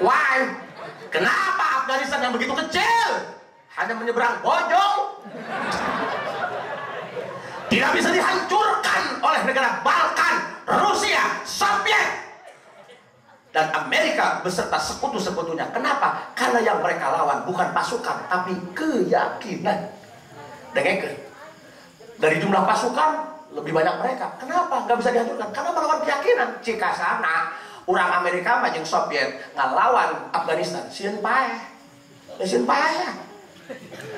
C: Why? Kenapa Afghanistan yang begitu kecil hanya menyeberang Bojong tidak bisa dihancurkan oleh negara Balkan, Rusia, Soviet dan Amerika beserta sekutu-sekutunya? Kenapa? Karena yang mereka lawan bukan pasukan tapi keyakinan. Dengekeun. Dari jumlah pasukan lebih banyak mereka. Kenapa nggak bisa dihancurkan? Karena melawan keyakinan. Jika sana orang Amerika mah jeung Soviet ngalawan Afghanistan, sieun paeh. Sieun paeh.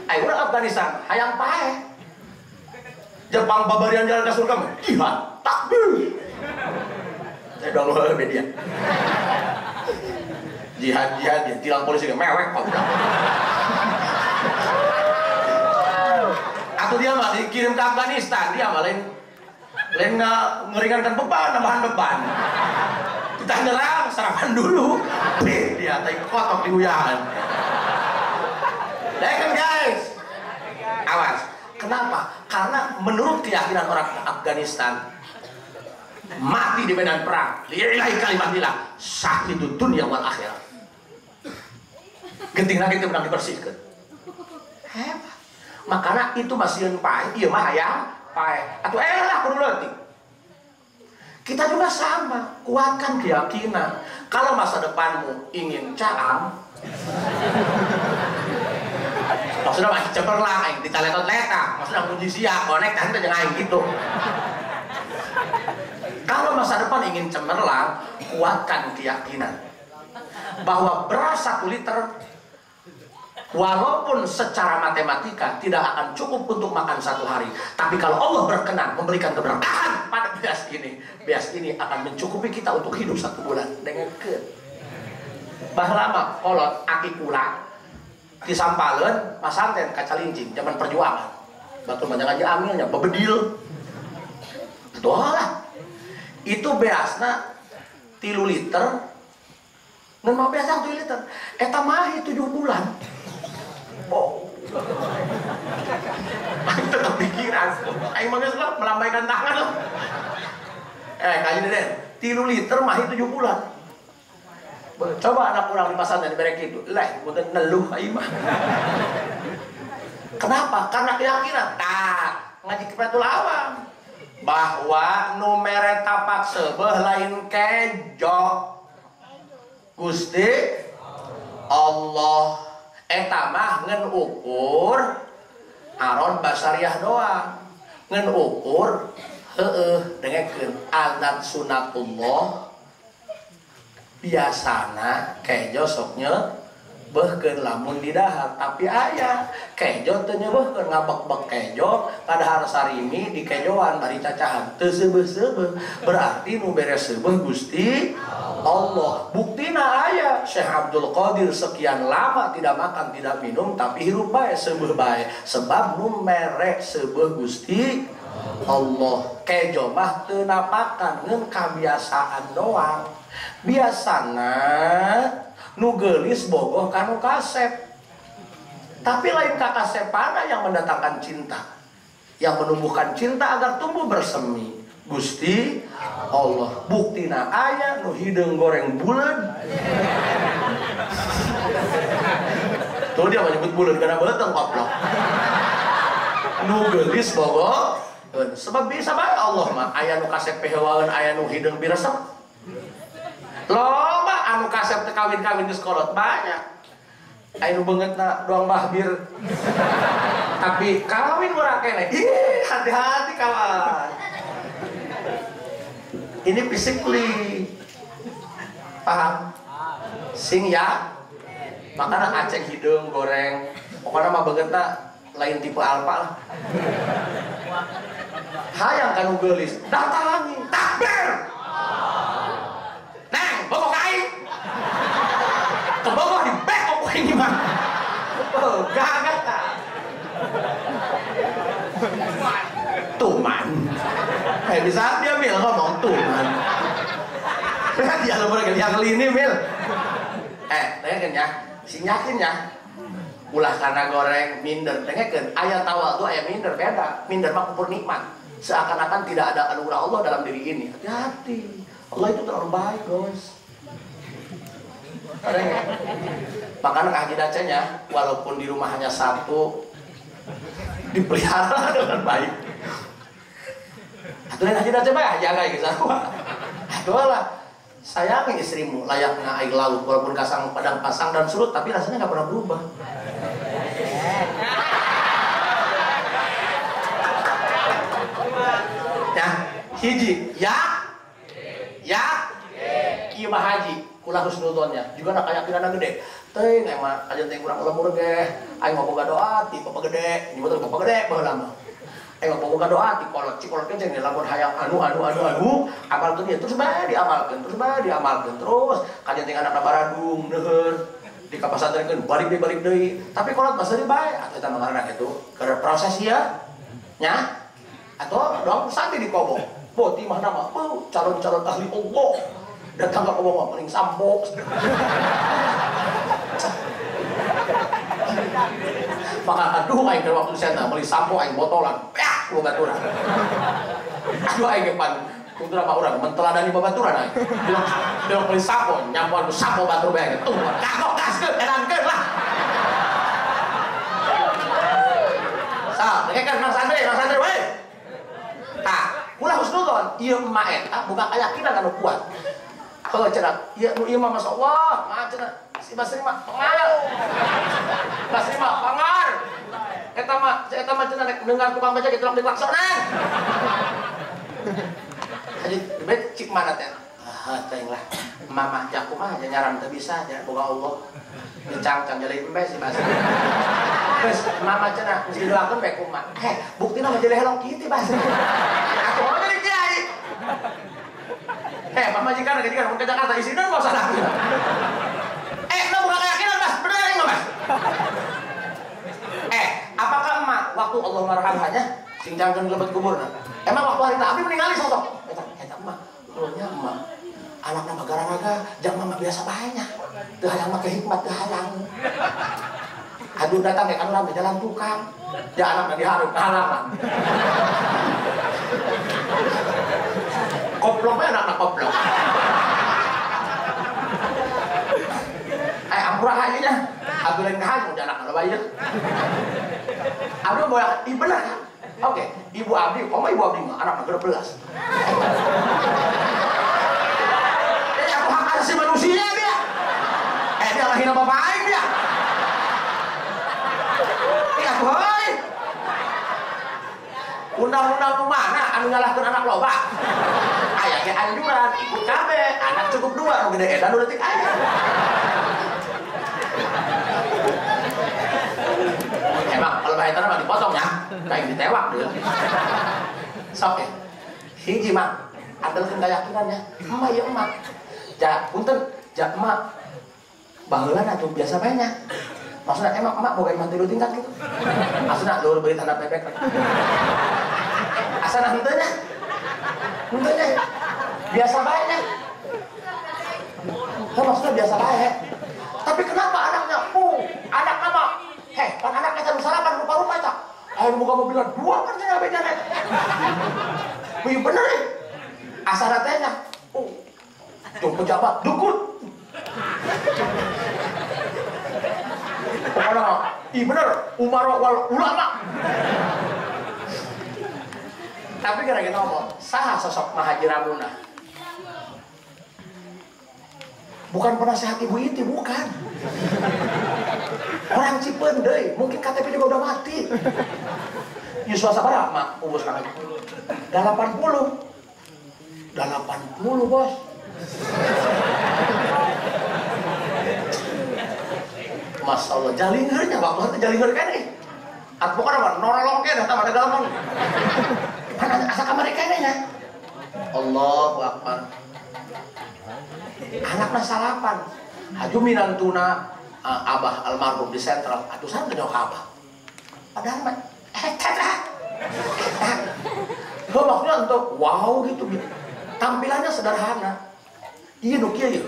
C: Ayo urang Afghanistan hayang paeh. Jepang babarian jalan ke surga mah jihad takbir. Saya dong media. Jihad dia tilang polisi mewek kok. Atau dia mah dikirim ke Afghanistan, dia mah lain ngeringankan beban, nambahan beban. Kita nyerang, sarapan dulu. Dia tadi kotok di uyahan. Dengar guys. Awas. Kenapa? Karena menurut keyakinan orang Afghanistan mati di medan perang lillahi kalimatillah syahidu dunia wal akhirat. Genting lagi itu menang dibersihkan. Hebat. Makanya itu masih pae, iya mah hayang pae. Atuh lah kudu leutik. Kita juga sama, kuatkan keyakinan. Kalau masa depanmu ingin caam, maksudnya mah cemerlang aing ditaletot-letak, maksudnya kunci sia konek teh jeung aing gitu. Kalau masa depan ingin cemerlang, kuatkan keyakinan bahwa beras 1 liter Walaupun secara matematika tidak akan cukup untuk makan satu hari, tapi kalau Allah berkenan memberikan keberkahan pada beas ini akan mencukupi kita untuk hidup 1 bulan. Dengan ke bahlama kolot aki pula disampaleun pasanten kaca lincing zaman perjuangan. Batu manjangan aja amilnya bebedil. Betul lah. Itu beasna 3 liter. Ngan mau beas 3 liter. Eta mahi 7 bulan. Oh. Aing tetap pikiran. Aing mah geus melambaikan tangan loh. Kaji Den, 3 liter mahi 7 bulan. Coba anak orang di pasar dan berek itu, lah, bukan neluh aing mah. Kenapa? Karena keyakinan. Ngaji Kifatul Awam bahwa nu mere tapak seubeuh lain kejo. Gusti Allah eta mah ngen ukur aron basariah doang, ngen ukur dengekeun adat sunatullah biasana kejo soknya beuhkeun lamun di dahar, tapi aya kejo teu nyeubeukkeun ngabek-bek kejo padahal sarimi di kejoan bari cacahan teu seubeuh-seubeuh, berarti nu beres seubeuh Gusti Allah. Buktina aya Syekh Abdul Qadir sekian lama tidak makan tidak minum tapi hirup bae seubeuh bae sebab nu mere seubeuh Gusti Allah. Kejo mah teu napakan ngeun kabiasaan doang. Biasana nu geulis bogoh kanu kasep, tapi lain kakasepana yang mendatangkan cinta, yang menumbuhkan cinta agar tumbuh bersemi Gusti Allah. Buktina aya nu hideung goreng buleun. Tuh dia menyebut buleun karena beuteng koplok. Nu geulis bogoh sebab bisa bae Allah mah aya nu kasep hewaeun, aya nu hideung biresep. Loba anu kasep teu kawin-kawin geus kolot banyak. Anu beungeutna doang bahbir. Tapi kawin urang keneh. Ih, hati-hati kawan. Ini physically. Paham? Sing ya. Makana aceng hideung goreng. Pokona mah beungeutna lain tipe alpa lah. Hayang kanu geulis, datangi takbir. Bogoh kain, kebogoh di bekok ini mah, gagak tak, tuman, bisa dia mil ngomong tuman, dia lo pernah yang ini mil, dengerin ya, si yakin ya, ulah karena goreng minder, dengerin, ayat tawal tuh ayat minder beda, minder mah kupur nikmat, seakan-akan tidak ada anugerah Allah dalam diri ini, hati-hati, Allah itu terlalu baik guys. Makanya Haji Dacenya walaupun di rumah hanya 1 dipelihara dengan baik. Aturan Haji Dace bae jaga geus sarua. Atuh lah sayangi istrimu layaknya air laut walaupun kasang padang pasang dan surut tapi rasanya enggak pernah berubah. Ya, hiji ya ieu mah haji kula husnudzonnya juga nak keyakinan gede teuing emang aja teh kurang lembur ge aing mau boga doa ti papa gede nyebut papa gede baheula mah aing mau boga doa ti kolot cikolot kenceng lamun hayang anu amalkeun ieu terus bae diamalkeun terus kajen teh anak baradung neuheur di kapasantrenkeun balik deui tapi kolot mah seuri bae atuh eta mah ngaranna kitu keur proses ieu nya atuh dong santai dikobong boti mah nama calon-calon ahli Allah datang ke bawah paling sambok. Maka aduh aing keur waktu senta beli sampo aing botolan. Yah, babaturan. Aduh aing pan kuntuna mah urang menteladani babaturan aing. Bilang beli sampo, nyampuan ku sampo batur bae. Tuh, kagok gaskeun edankeun lah. Sa, dengekeun Mas Andre we. Ulah husnudzon, ieu mah eta buka keyakinan anu kuat. Kalau cenah, ieu nu ieu mah masyaallah, mah cenah si Basri mah pangar. Eta mah cenah rek dengar tukang baca kitu dilaksanakan. Jadi bet cik mana teh? teng lah mama jaku mah nyaran teu bisa nya boga Allah ngecang-cang jadi embe sih bahasa terus mama cenah mesti doakeun bae kumaha buktina mah jadi helong kitu bahasa aku mau jadi kiai mama jika nanti kan ke Jakarta isinan mau salah lo bukan keyakinan mas bener enggak mas apakah emak waktu Allah marhamnya sing jangan lebet kubur emang waktu hari Nabi meninggali sosok eta emak ulunnya emak anakna bagara-raga jang mama biasa banyak teu hayang make hikmat teu hayang aduh datang ke kantor di jalan tukang ya anakna dihareup ke halaman koplok bae anakna koplok ampura hanya aduh lain kahanya udah anak-anak bayi aduh boleh bener kan oke ibu abdi kok ibu abdi mah anak negara belas aku hak asasi manusia dia dia lahir bapak aing dia aku hoi undang-undang nu mana anu nyalahkeun anak loba aya ge anjuran ikut cabe anak cukup 2 nu gede edan nu leutik aya emang kalau bahaya mah dipotong ya kayak ditewak dulu sok ya hiji mah andalkeun keyakinannya emak ya emak ja punten ja emak baheula atuh biasa banyak maksudnya emang emak boga imah 3 tingkat gitu maksudnya luhur beri tanda pepek asana henteunya biasa banyak maksudnya biasa bae tapi kenapa anaknya anak nama kan anak kita sarapan rupa-rupa tak ayo buka mobilan 2 kan saya beda net bener asal tanya tuh pejabat dukun pokoknya bener umaro wal ulama tapi kira-kira ngomong saha sosok Mahaji Ramuna bukan penasehat ibu itu bukan orang Cipeun deui mungkin KTP juga udah mati Yuswa sabaraha mak ubus kana 80 bos Masya Allah jalingernya waktu itu jalinger kan advokat apa nolong ke datang pada dalam mana asa kamar kene nya Allahu Akbar anakna salapan haju minantuna abah almarhum di sentral atusan teu abah padahal mah maksudnya untuk wow gitu tampilannya sederhana iya nu kieu ya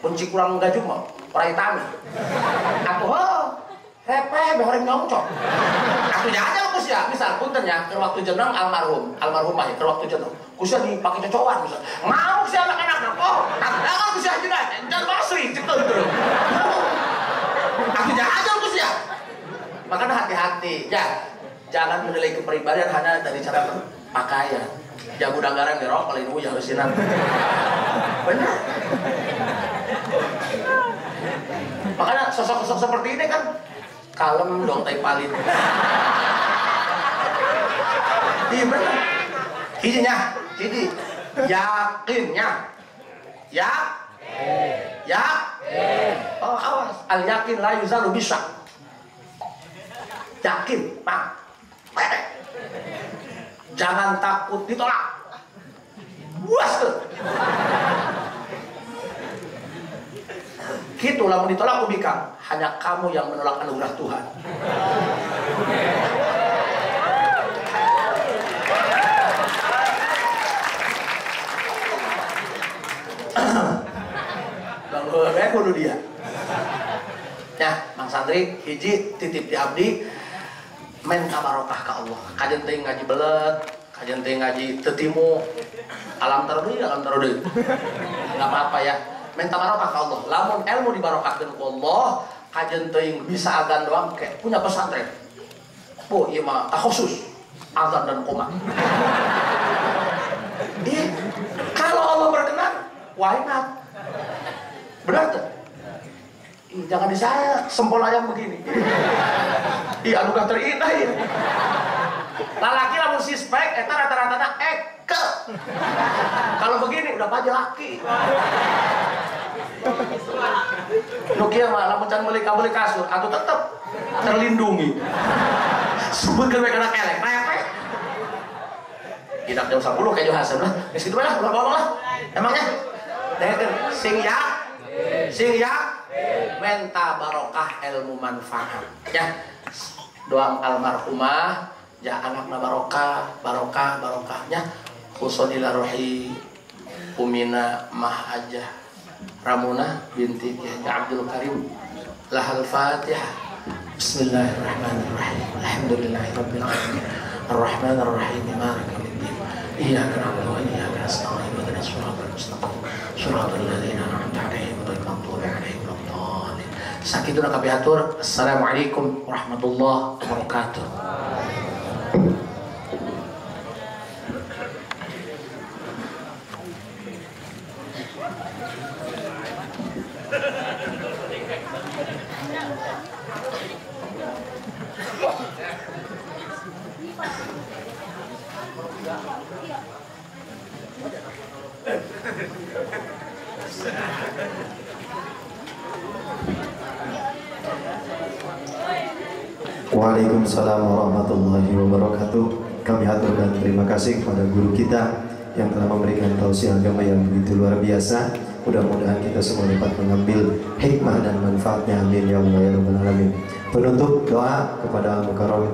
C: kunci kurang gajuk mah orang tani atuh repe behoreng nyongcok atuh aja kus ya misal punten ya ke waktu jeneng almarhumah ya ke waktu jeneng kusnya dipake cocokan misal mau si anak-anak nah kus ya aja jangan basri cek tuh aku aja kus ya makanya hati-hati ya jangan menilai kepribadian hanya dari cara pakaian jago danggaran gerok paling dulu ya harusinan benar makanya sosok-sosok seperti ini kan kalem dong tai palit iya benar hijinya hiji yakinnya oh awas al yakin la yuzalu bisa yakin pak jangan takut ditolak buas tuh gitu lah mau ditolak ubika hanya kamu yang menolak anugerah Tuhan bang kudu dia ya Mang Santri hiji titip di abdi minta barokah ke Allah kajen teh ngaji belet kajen teh ngaji tetimu alam terdeui nggak apa-apa ya minta barokah ke Allah lamun ilmu dibarokahkeun ku Allah kajen teh bisa agan doang kayak punya pesantren ieu mah khusus azan dan qoma kalau Allah berkenan why not benar tuh jangan di saya sempol ayam begini anugerah terindah ya lalaki lamun sispek eta rata-ratana eke kalau begini udah pasti laki. Nukia mah lamun can beli kasur atau tetap terlindungi. Sebutkan mereka anak elek, repek. Tidak jam 10 kayak Johasan lah. Geus kitu lah, ulah bawa lah. Emangnya dengekeun sing ya menta barokah ilmu manfaat. Ya. Doa almarhumah ya anakna barokahnya husnul rohi umina mah aja Ramuna binti Kiai Abdul Karim lahal Fatihah. Bismillahirrahmanirrahim. Alhamdulillahirabbil alamin. Arrahmanir rahim. Maliki yaumiddin. Iyyaka na'budu wa iyyaka nasta'in. Ihdinas siratal mustaqim. Shiratal ladzina an'amta 'alaihim ghairil maghdubi 'alaihim waladdallin. Sakituna kabihatur. Assalamualaikum warahmatullahi wabarakatuh.
D: Waalaikumsalam warahmatullahi wabarakatuh. Kami hatur dan terima kasih kepada guru kita yang telah memberikan tausiah agama yang begitu luar biasa. Mudah-mudahan kita semua dapat mengambil hikmah dan manfaatnya. Amin ya Allah ya Rabbal Alamin. Penutup doa kepada Al-Mukarram